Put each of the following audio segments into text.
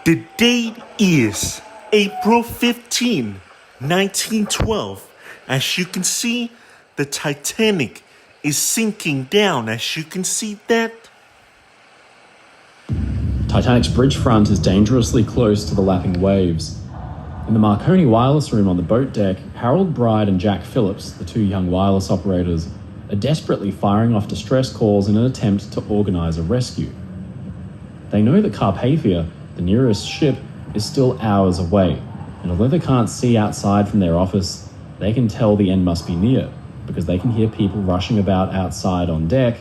The date is April 15, 1912. As you can see, the Titanic is sinking down. As you can see that. Titanic's bridge front is dangerously close to the lapping waves. In the Marconi wireless room on the boat deck, Harold Bride and Jack Phillips, the two young wireless operators, are desperately firing off distress calls in an attempt to organise a rescue. They know that Carpathia, the nearest ship, is still hours away, and although they can't see outside from their office, they can tell the end must be near, because they can hear people rushing about outside on deck,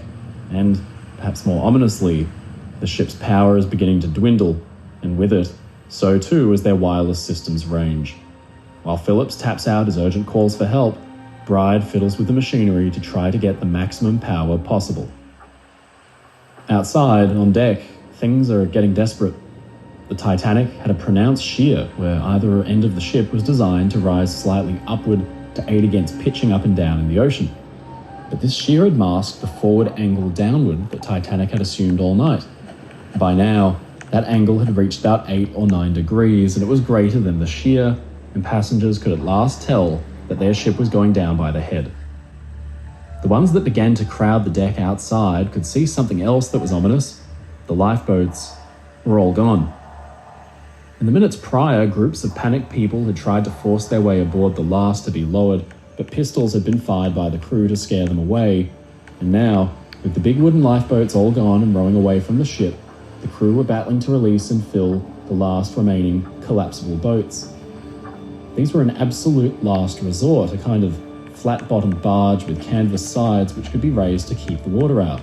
and, perhaps more ominously, the ship's power is beginning to dwindle, and with it, so too is their wireless system's range. While Phillips taps out his urgent calls for help, Bride fiddles with the machinery to try to get the maximum power possible. Outside, on deck, things are getting desperate. The Titanic had a pronounced shear where either end of the ship was designed to rise slightly upward to aid against pitching up and down in the ocean. But this shear had masked the forward angle downward that Titanic had assumed all night. By now, that angle had reached about 8 or 9 degrees, and it was greater than the shear, and passengers could at last tell that their ship was going down by the head. The ones that began to crowd the deck outside could see something else that was ominous. The lifeboats were all gone. In the minutes prior, groups of panicked people had tried to force their way aboard the last to be lowered, but pistols had been fired by the crew to scare them away. And now, with the big wooden lifeboats all gone and rowing away from the ship, the crew were battling to release and fill the last remaining collapsible boats. These were an absolute last resort, a kind of flat-bottomed barge with canvas sides which could be raised to keep the water out.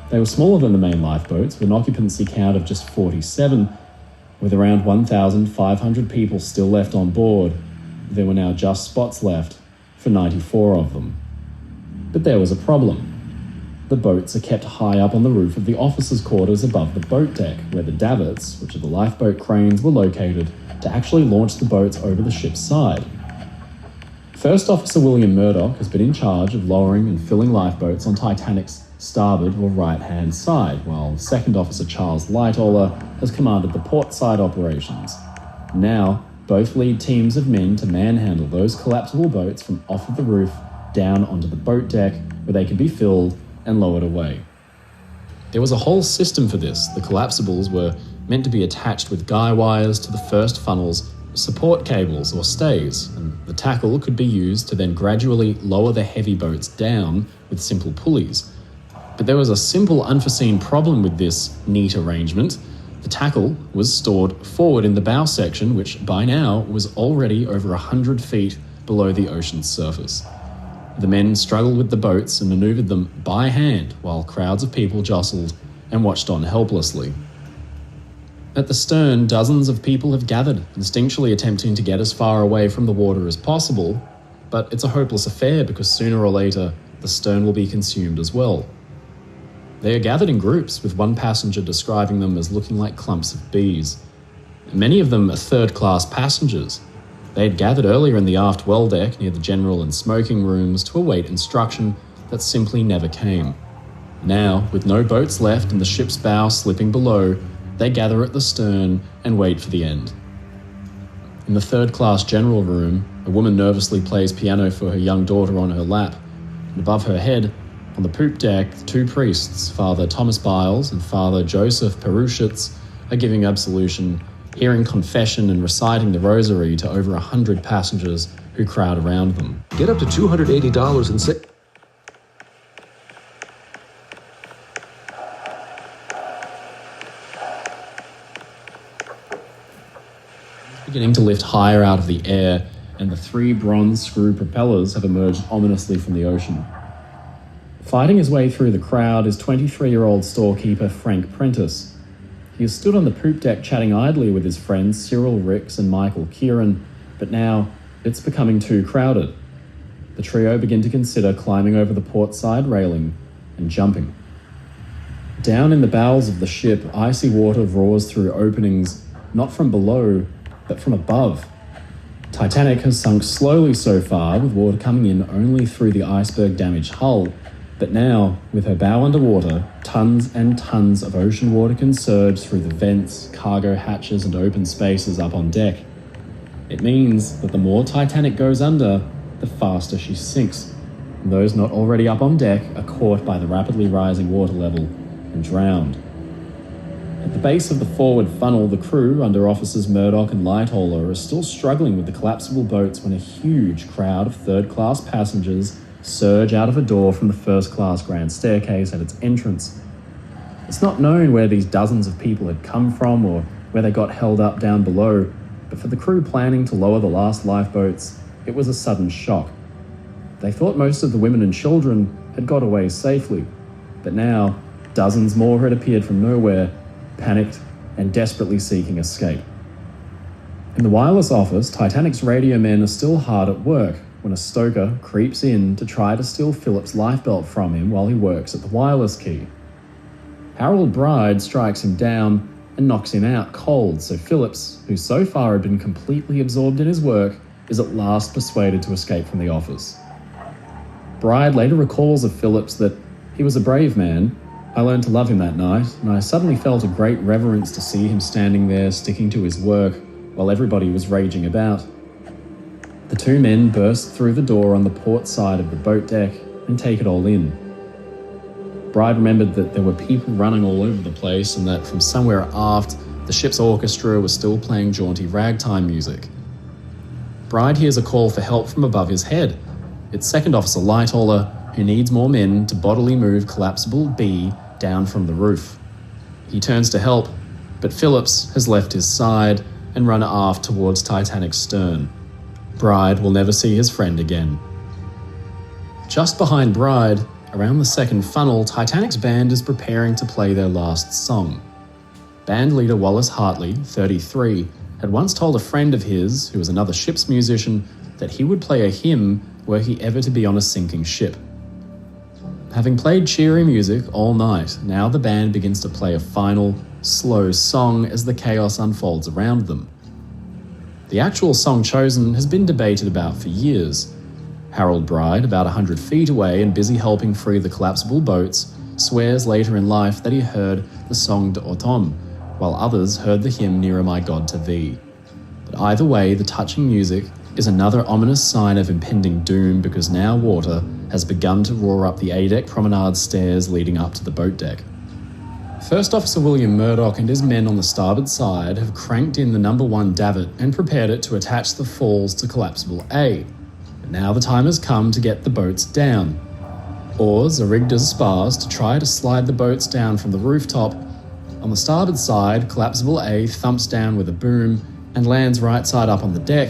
They were smaller than the main lifeboats, with an occupancy count of just 47, with around 1,500 people still left on board. There were now just spots left for 94 of them. But there was a problem. The boats are kept high up on the roof of the officers' quarters above the boat deck, where the davits, which are the lifeboat cranes, were located to actually launch the boats over the ship's side. First Officer William Murdoch has been in charge of lowering and filling lifeboats on Titanic's starboard or right-hand side, while Second Officer Charles Lightoller has commanded the port side operations. Now, both lead teams of men to manhandle those collapsible boats from off of the roof down onto the boat deck, where they can be filled and lowered away. There was a whole system for this. The collapsibles were meant to be attached with guy wires to the first funnel's support cables or stays, and the tackle could be used to then gradually lower the heavy boats down with simple pulleys. But there was a simple unforeseen problem with this neat arrangement. The tackle was stored forward in the bow section, which by now was already over 100 feet below the ocean's surface. The men struggled with the boats and maneuvered them by hand while crowds of people jostled and watched on helplessly. At the stern, dozens of people have gathered, instinctually attempting to get as far away from the water as possible, but it's a hopeless affair because sooner or later, the stern will be consumed as well. They are gathered in groups, with one passenger describing them as looking like clumps of bees. Many of them are third-class passengers. They had gathered earlier in the aft well deck near the general and smoking rooms to await instruction that simply never came. Now, with no boats left and the ship's bow slipping below, they gather at the stern and wait for the end. In the third-class general room, a woman nervously plays piano for her young daughter on her lap, and above her head, on the poop deck, two priests, Father Thomas Biles and Father Joseph Perushitz, are giving absolution, hearing confession and reciting the rosary to over 100 passengers who crowd around them. Get up to $280 and say... Beginning to lift higher out of the air, and the 3 bronze screw propellers have emerged ominously from the ocean. Fighting his way through the crowd is 23-year-old storekeeper Frank Prentice. He has stood on the poop deck chatting idly with his friends Cyril Ricks and Michael Kieran, but now it's becoming too crowded. The trio begin to consider climbing over the port side railing and jumping. Down in the bowels of the ship, icy water roars through openings, not from below, but from above. Titanic has sunk slowly so far, with water coming in only through the iceberg-damaged hull, But now, with her bow underwater, tons and tons of ocean water can surge through the vents, cargo hatches, and open spaces up on deck. It means that the more Titanic goes under, the faster she sinks, and those not already up on deck are caught by the rapidly rising water level and drowned. At the base of the forward funnel, the crew, under Officers Murdoch and Lightoller, are still struggling with the collapsible boats when a huge crowd of third-class passengers surge out of a door from the first-class grand staircase at its entrance. It's not known where these dozens of people had come from or where they got held up down below, but for the crew planning to lower the last lifeboats, it was a sudden shock. They thought most of the women and children had got away safely, but now dozens more had appeared from nowhere, panicked and desperately seeking escape. In the wireless office, Titanic's radio men are still hard at work when a stoker creeps in to try to steal Philip's lifebelt from him while he works at the wireless key. Harold Bride strikes him down and knocks him out cold, so Phillips, who so far had been completely absorbed in his work, is at last persuaded to escape from the office. Bride later recalls of Phillips that he was a brave man. I learned to love him that night, and I suddenly felt a great reverence to see him standing there sticking to his work while everybody was raging about. The two men burst through the door on the port side of the boat deck and take it all in. Bride remembered that there were people running all over the place and that from somewhere aft, the ship's orchestra was still playing jaunty ragtime music. Bride hears a call for help from above his head. It's Second Officer Lightoller, who needs more men to bodily move Collapsible B down from the roof. He turns to help, but Phillips has left his side and run aft towards Titanic's stern. Bride will never see his friend again. Just behind Bride, around the second funnel, Titanic's band is preparing to play their last song. Band leader Wallace Hartley, 33, had once told a friend of his, who was another ship's musician, that he would play a hymn were he ever to be on a sinking ship. Having played cheery music all night, now the band begins to play a final, slow song as the chaos unfolds around them. The actual song chosen has been debated about for years. Harold Bride, about 100 feet away and busy helping free the collapsible boats, swears later in life that he heard the Song de Automne, while others heard the hymn Nearer My God to Thee. But either way, the touching music is another ominous sign of impending doom because now water has begun to roar up the A-deck promenade stairs leading up to the boat deck. First Officer William Murdoch and his men on the starboard side have cranked in the number 1 davit and prepared it to attach the falls to Collapsible A. But now the time has come to get the boats down. Oars are rigged as spars to try to slide the boats down from the rooftop. On the starboard side, Collapsible A thumps down with a boom and lands right side up on the deck,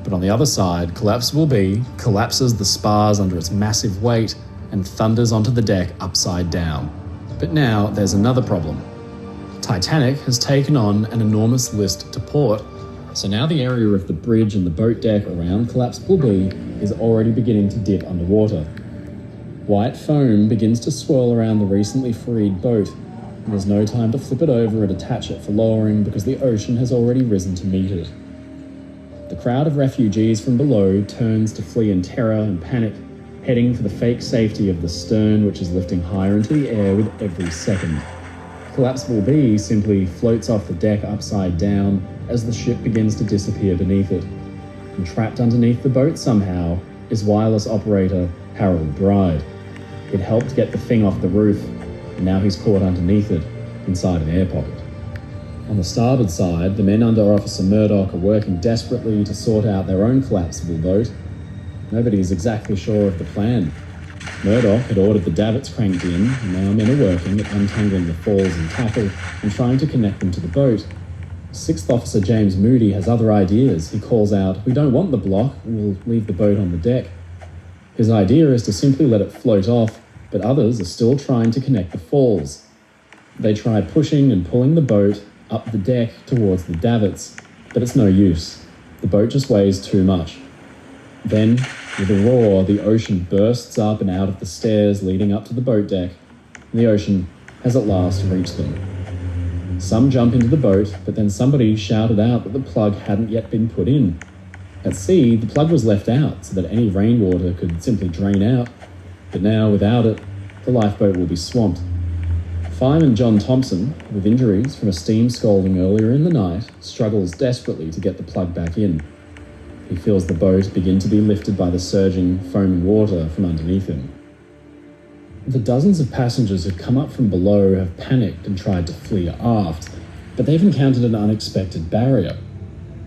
but on the other side, Collapsible B collapses the spars under its massive weight and thunders onto the deck upside down. But now there's another problem. Titanic has taken on an enormous list to port, so now the area of the bridge and the boat deck around Collapsible B is already beginning to dip underwater. White foam begins to swirl around the recently freed boat, and there's no time to flip it over and attach it for lowering because the ocean has already risen to meet it. The crowd of refugees from below turns to flee in terror and panic, heading for the fake safety of the stern, which is lifting higher into the air with every second. Collapsible B simply floats off the deck upside down as the ship begins to disappear beneath it. And trapped underneath the boat somehow is wireless operator Harold Bride. It helped get the thing off the roof, and now he's caught underneath it, inside an air pocket. On the starboard side, the men under Officer Murdoch are working desperately to sort out their own collapsible boat. Nobody's exactly sure of the plan. Murdoch had ordered the davits cranked in, and now men are working at untangling the falls and tackle and trying to connect them to the boat. Sixth Officer James Moody has other ideas. He calls out, "We don't want the block, we'll leave the boat on the deck." His idea is to simply let it float off, but others are still trying to connect the falls. They try pushing and pulling the boat up the deck towards the davits, but it's no use. The boat just weighs too much. Then, with a roar, the ocean bursts up and out of the stairs leading up to the boat deck, and the ocean has at last reached them. Some jump into the boat, but then somebody shouted out that the plug hadn't yet been put in. At sea, the plug was left out so that any rainwater could simply drain out, but now, without it, the lifeboat will be swamped. Fireman John Thompson, with injuries from a steam scalding earlier in the night, struggles desperately to get the plug back in. He feels the boat begin to be lifted by the surging, foaming water from underneath him. The dozens of passengers who've come up from below have panicked and tried to flee aft, but they've encountered an unexpected barrier.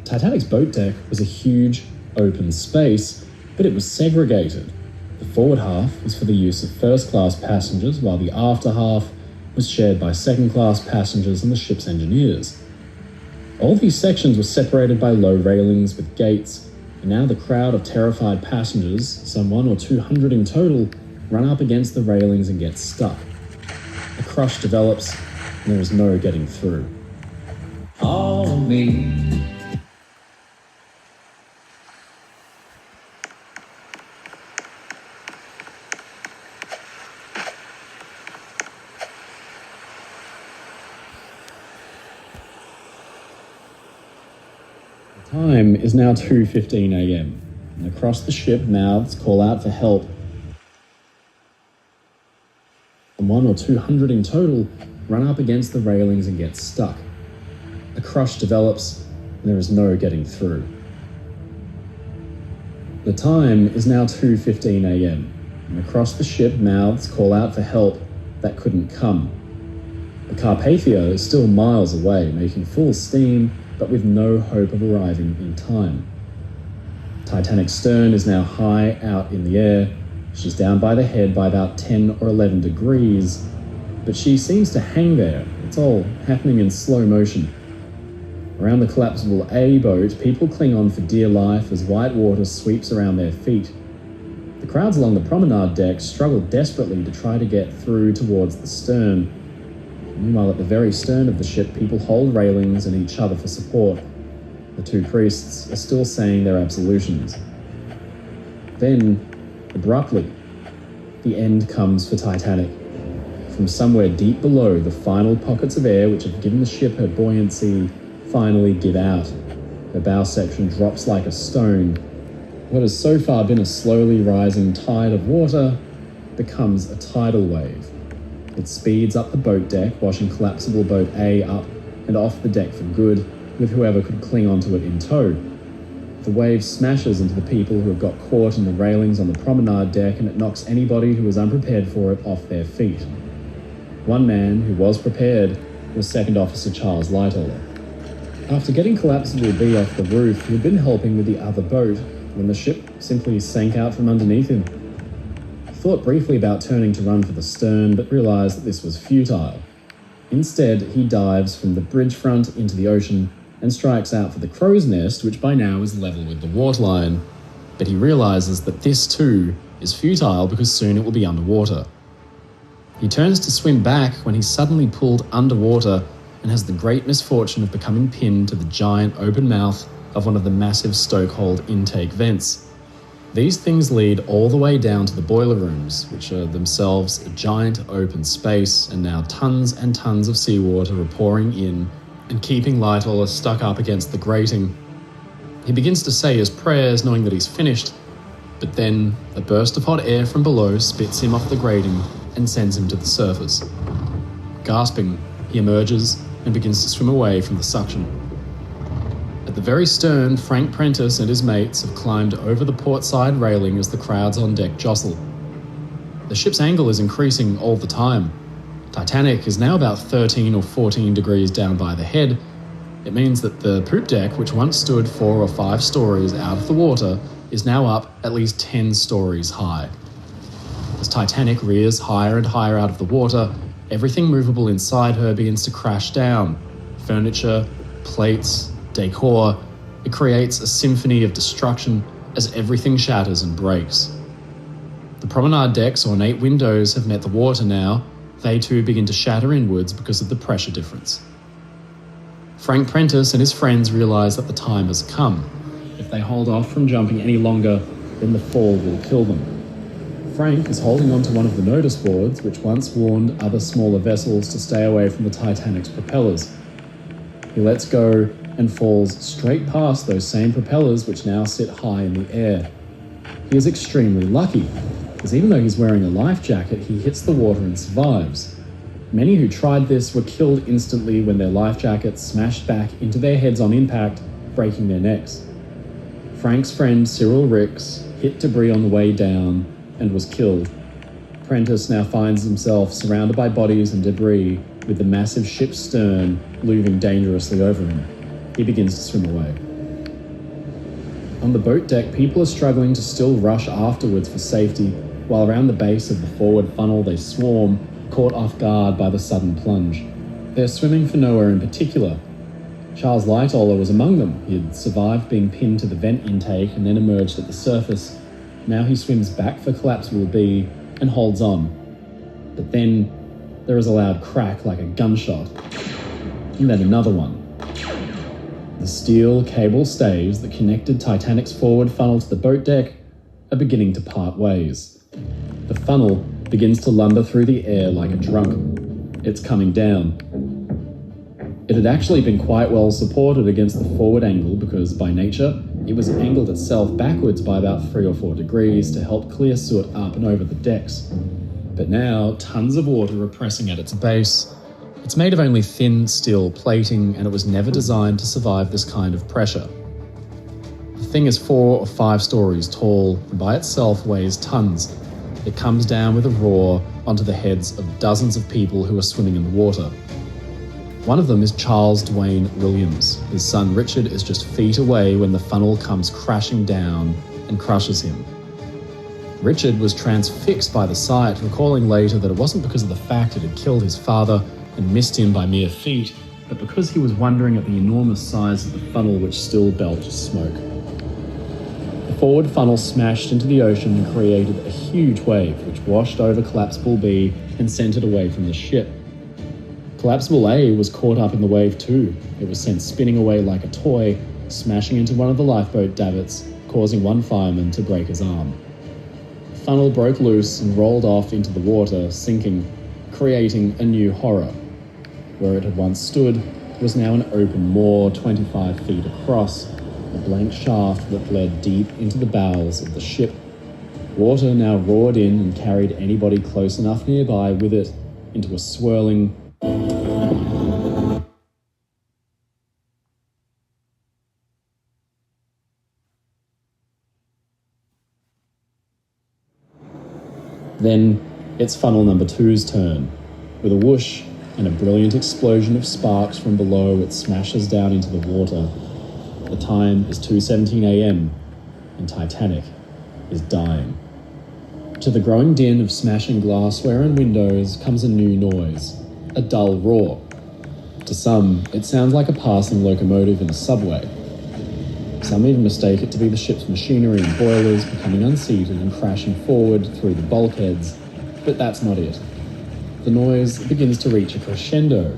Titanic's boat deck was a huge, open space, but it was segregated. The forward half was for the use of first-class passengers, while the after half was shared by second-class passengers and the ship's engineers. All these sections were separated by low railings with gates, and now the crowd of terrified passengers, some 100 or 200 in total, run up against the railings and get stuck. A crush develops, and there is no getting through. All of me. The time is now 2:15 a.m, and across the ship mouths call out for help. And 100 or 200 in total run up against the railings and get stuck. A crush develops, and there is no getting through. The time is now 2:15 a.m, and across the ship mouths call out for help that couldn't come. The Carpathia is still miles away, making full steam, but with no hope of arriving in time. Titanic's stern is now high out in the air. She's down by the head by about 10 or 11 degrees, but she seems to hang there. It's all happening in slow motion. Around the collapsible A boat, people cling on for dear life as white water sweeps around their feet. The crowds along the promenade deck struggle desperately to try to get through towards the stern. Meanwhile, at the very stern of the ship, people hold railings and each other for support. The two priests are still saying their absolutions. Then, abruptly, the end comes for Titanic. From somewhere deep below, the final pockets of air which have given the ship her buoyancy finally give out. Her bow section drops like a stone. What has so far been a slowly rising tide of water becomes a tidal wave. It speeds up the boat deck, washing collapsible boat A up and off the deck for good, with whoever could cling onto it in tow. The wave smashes into the people who have got caught in the railings on the promenade deck, and it knocks anybody who was unprepared for it off their feet. One man who was prepared was Second Officer Charles Lightoller. After getting collapsible B off the roof, he had been helping with the other boat when the ship simply sank out from underneath him. He thought briefly about turning to run for the stern, but realized that this was futile. Instead, he dives from the bridge front into the ocean and strikes out for the crow's nest, which by now is level with the waterline. But he realizes that this too is futile because soon it will be underwater. He turns to swim back when he's suddenly pulled underwater and has the great misfortune of becoming pinned to the giant open mouth of one of the massive stokehold intake vents. These things lead all the way down to the boiler rooms, which are themselves a giant open space, and now tons and tons of seawater are pouring in and keeping Lightoller stuck up against the grating. He begins to say his prayers, knowing that he's finished, but then a burst of hot air from below spits him off the grating and sends him to the surface. Gasping, he emerges and begins to swim away from the suction. At the very stern, Frank Prentice and his mates have climbed over the portside railing as the crowds on deck jostle. The ship's angle is increasing all the time. Titanic is now about 13 or 14 degrees down by the head. It means that the poop deck, which once stood 4 or 5 stories out of the water, is now up at least 10 stories high. As Titanic rears higher and higher out of the water, everything movable inside her begins to crash down. Furniture, plates, decor. It creates a symphony of destruction as everything shatters and breaks. The promenade deck's ornate windows have met the water now. They too begin to shatter inwards because of the pressure difference. Frank Prentice and his friends realise that the time has come. If they hold off from jumping any longer, then the fall will kill them. Frank is holding onto one of the notice boards which once warned other smaller vessels to stay away from the Titanic's propellers. He lets go and falls straight past those same propellers which now sit high in the air. He is extremely lucky. because even though he's wearing a life jacket, he hits the water and survives. Many who tried this were killed instantly when their life jackets smashed back into their heads on impact, breaking their necks. Frank's friend Cyril Ricks hit debris on the way down and was killed. Prentice now finds himself surrounded by bodies and debris, with the massive ship's stern looming dangerously over him. He begins to swim away. On the boat deck, people are struggling to still rush afterwards for safety, while around the base of the forward funnel they swarm, caught off guard by the sudden plunge. They're swimming for nowhere in particular. Charles Lightoller was among them. He had survived being pinned to the vent intake and then emerged at the surface. Now he swims back for collapsible B and holds on. But then there is a loud crack like a gunshot. And then another one. The steel cable stays that connected Titanic's forward funnel to the boat deck are beginning to part ways. The funnel begins to lumber through the air like a drunk. It's coming down. It had actually been quite well supported against the forward angle because, by nature, it was angled itself backwards by about 3 or 4 degrees to help clear soot up and over the decks. But now, tons of water are pressing at its base. It's made of only thin steel plating, and it was never designed to survive this kind of pressure. The thing is 4 or 5 stories tall, and by itself weighs tons. It comes down with a roar onto the heads of dozens of people who are swimming in the water. One of them is Charles Dwayne Williams. His son Richard is just feet away when the funnel comes crashing down and crushes him. Richard was transfixed by the sight, recalling later that it wasn't because of the fact it had killed his father and missed him by mere feet, but because he was wondering at the enormous size of the funnel which still belched smoke. The forward funnel smashed into the ocean and created a huge wave which washed over Collapsible B and sent it away from the ship. Collapsible A was caught up in the wave too. It was sent spinning away like a toy, smashing into one of the lifeboat davits, causing one fireman to break his arm. The funnel broke loose and rolled off into the water, sinking, creating a new horror. Where it had once stood was now an open moor 25 feet across, a blank shaft that led deep into the bowels of the ship. Water now roared in and carried anybody close enough nearby with it into a swirling, Then it's funnel number 2's turn. With a whoosh and a brilliant explosion of sparks from below, it smashes down into the water. The time is 2:17 a.m. and Titanic is dying. To the growing din of smashing glassware and windows comes a new noise, a dull roar. To some, it sounds like a passing locomotive in a subway. Some even mistake it to be the ship's machinery and boilers becoming unseated and crashing forward through the bulkheads, but that's not it. The noise begins to reach a crescendo.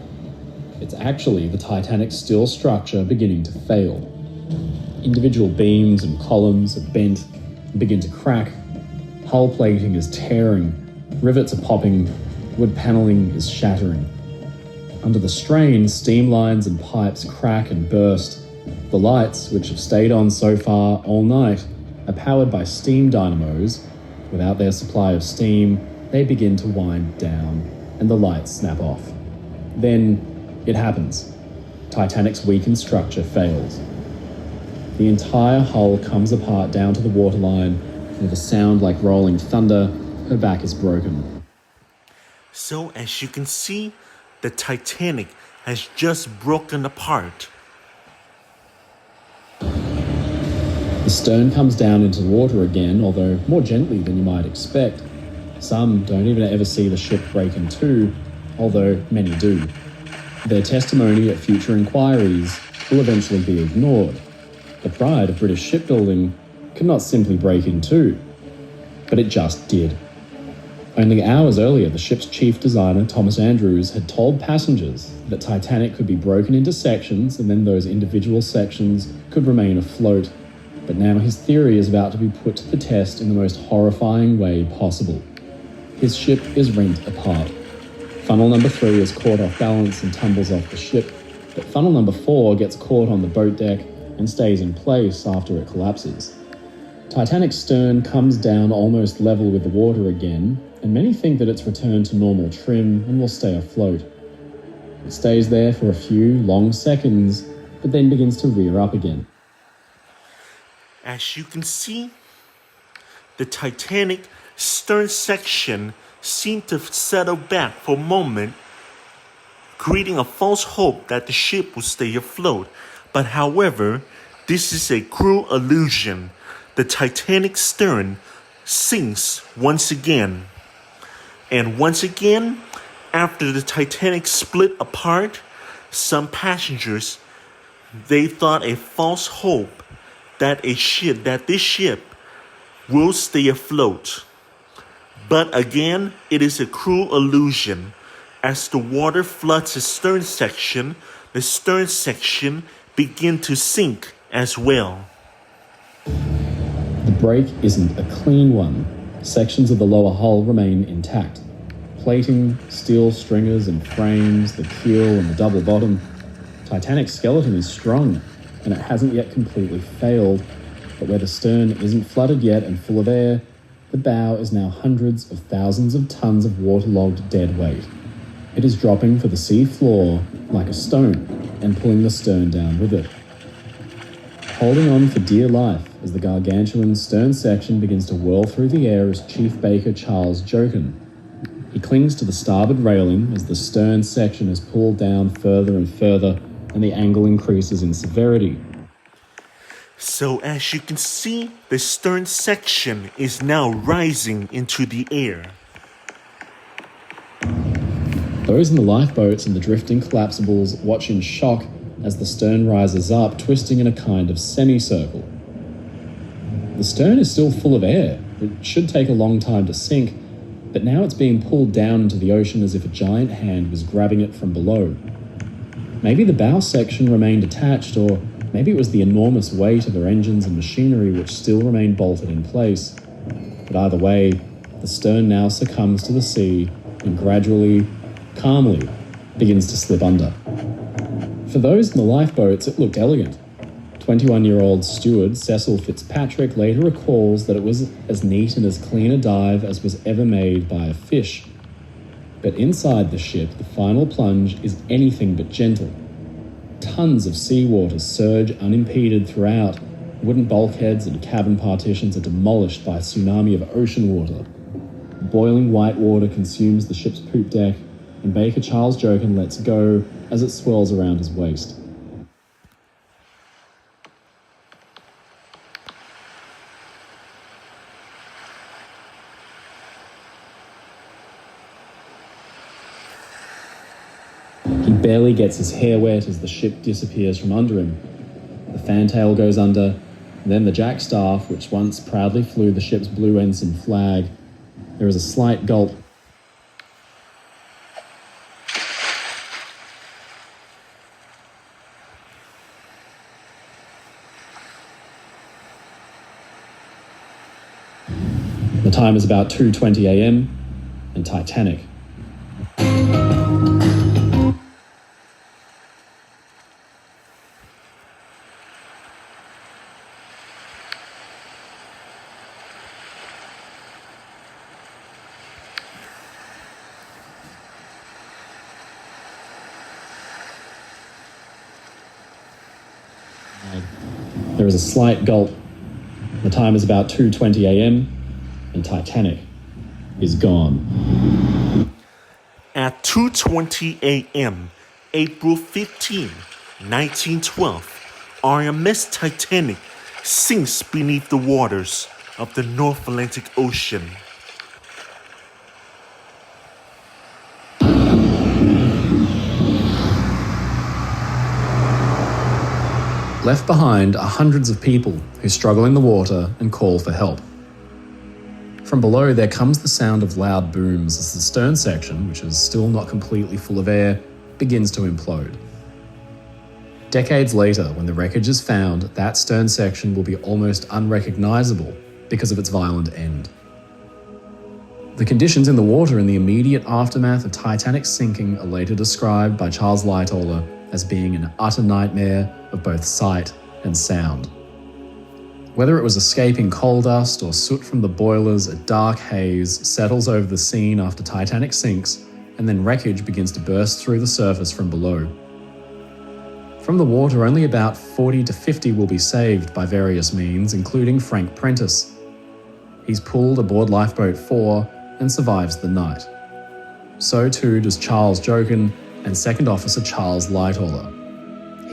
It's actually the Titanic's steel structure beginning to fail. Individual beams and columns are bent and begin to crack. Hull plating is tearing, rivets are popping, wood paneling is shattering. Under the strain, steam lines and pipes crack and burst. The lights, which have stayed on so far all night, are powered by steam dynamos. Without their supply of steam, they begin to wind down, and the lights snap off. Then, it happens. Titanic's weakened structure fails. The entire hull comes apart down to the waterline. With a sound like rolling thunder, her back is broken. So as you can see, the Titanic has just broken apart. The stern comes down into the water again, although more gently than you might expect. Some don't even ever see the ship break in two, although many do. Their testimony at future inquiries will eventually be ignored. The pride of British shipbuilding could not simply break in two, but it just did. Only hours earlier, the ship's chief designer, Thomas Andrews, had told passengers that Titanic could be broken into sections and then those individual sections could remain afloat. But now his theory is about to be put to the test in the most horrifying way possible. His ship is rent apart. Funnel number 3 is caught off balance and tumbles off the ship, but funnel number 4 gets caught on the boat deck and stays in place after it collapses. Titanic's stern comes down almost level with the water again, and many think that it's returned to normal trim and will stay afloat. It stays there for a few long seconds, but then begins to rear up again. As you can see, the Titanic stern section seemed to settle back for a moment, creating a false hope that the ship would stay afloat. But however, this is a cruel illusion. The Titanic stern sinks once again. And once again, after the Titanic split apart, some passengers, they thought a false hope that this ship will stay afloat. But again, it is a cruel illusion. As the water floods the stern section begin to sink as well. The break isn't a clean one. Sections of the lower hull remain intact. Plating, steel stringers and frames, the keel and the double bottom. Titanic's skeleton is strong, and it hasn't yet completely failed. But where the stern isn't flooded yet and full of air, the bow is now hundreds of thousands of tons of waterlogged dead weight. It is dropping for the sea floor like a stone and pulling the stern down with it. Holding on for dear life as the gargantuan stern section begins to whirl through the air is Chief Baker Charles Jochen. He clings to the starboard railing as the stern section is pulled down further and further and the angle increases in severity. So as you can see, the stern section is now rising into the air. Those in the lifeboats and the drifting collapsibles watch in shock as the stern rises up, twisting in a kind of semicircle. The stern is still full of air. It should take a long time to sink, but now it's being pulled down into the ocean as if a giant hand was grabbing it from below. Maybe the bow section remained attached, or maybe it was the enormous weight of her engines and machinery which still remained bolted in place. But either way, the stern now succumbs to the sea and gradually, calmly, begins to slip under. For those in the lifeboats, it looked elegant. 21-year-old steward Cecil Fitzpatrick later recalls that it was as neat and as clean a dive as was ever made by a fish. But inside the ship, the final plunge is anything but gentle. Tons of seawater surge unimpeded throughout. Wooden bulkheads and cabin partitions are demolished by a tsunami of ocean water. Boiling white water consumes the ship's poop deck, and Baker Charles Jochen lets go as it swirls around his waist. He barely gets his hair wet as the ship disappears from under him. The fantail goes under, and then the jackstaff, which once proudly flew the ship's blue ensign flag. There is a slight gulp. The time is about 2:20 a.m. and Titanic. There is a slight gulp. The time is about 2:20 a.m. and Titanic is gone. At 2:20 a.m., April 15, 1912, RMS Titanic sinks beneath the waters of the North Atlantic Ocean. Left behind are hundreds of people who struggle in the water and call for help. From below, there comes the sound of loud booms as the stern section, which is still not completely full of air, begins to implode. Decades later, when the wreckage is found, that stern section will be almost unrecognizable because of its violent end. The conditions in the water in the immediate aftermath of Titanic's sinking are later described by Charles Lightoller as being an utter nightmare of both sight and sound. Whether it was escaping coal dust or soot from the boilers, a dark haze settles over the scene after Titanic sinks, and then wreckage begins to burst through the surface from below. From the water, only about 40 to 50 will be saved by various means, including Frank Prentice. He's pulled aboard Lifeboat 4 and survives the night. So too does Charles Jochen and Second Officer Charles Lightoller.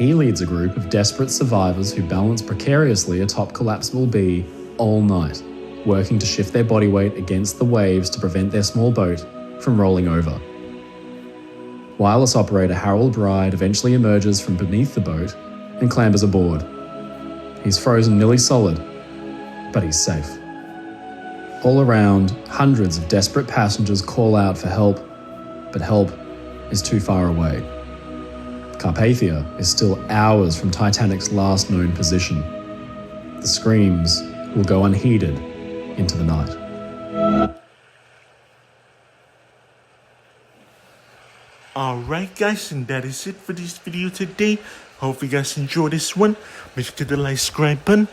He leads a group of desperate survivors who balance precariously atop collapsible B all night, working to shift their body weight against the waves to prevent their small boat from rolling over. Wireless operator Harold Bride eventually emerges from beneath the boat and clambers aboard. He's frozen nearly solid, but he's safe. All around, hundreds of desperate passengers call out for help, but help is too far away. Carpathia is still hours from Titanic's last known position. The screams will go unheeded into the night. Alright guys, and that is it for this video today. Hope you guys enjoyed this one. Make sure to hit the like, subscribe button.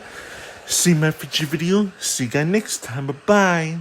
See my future video. See you guys next time. Bye bye.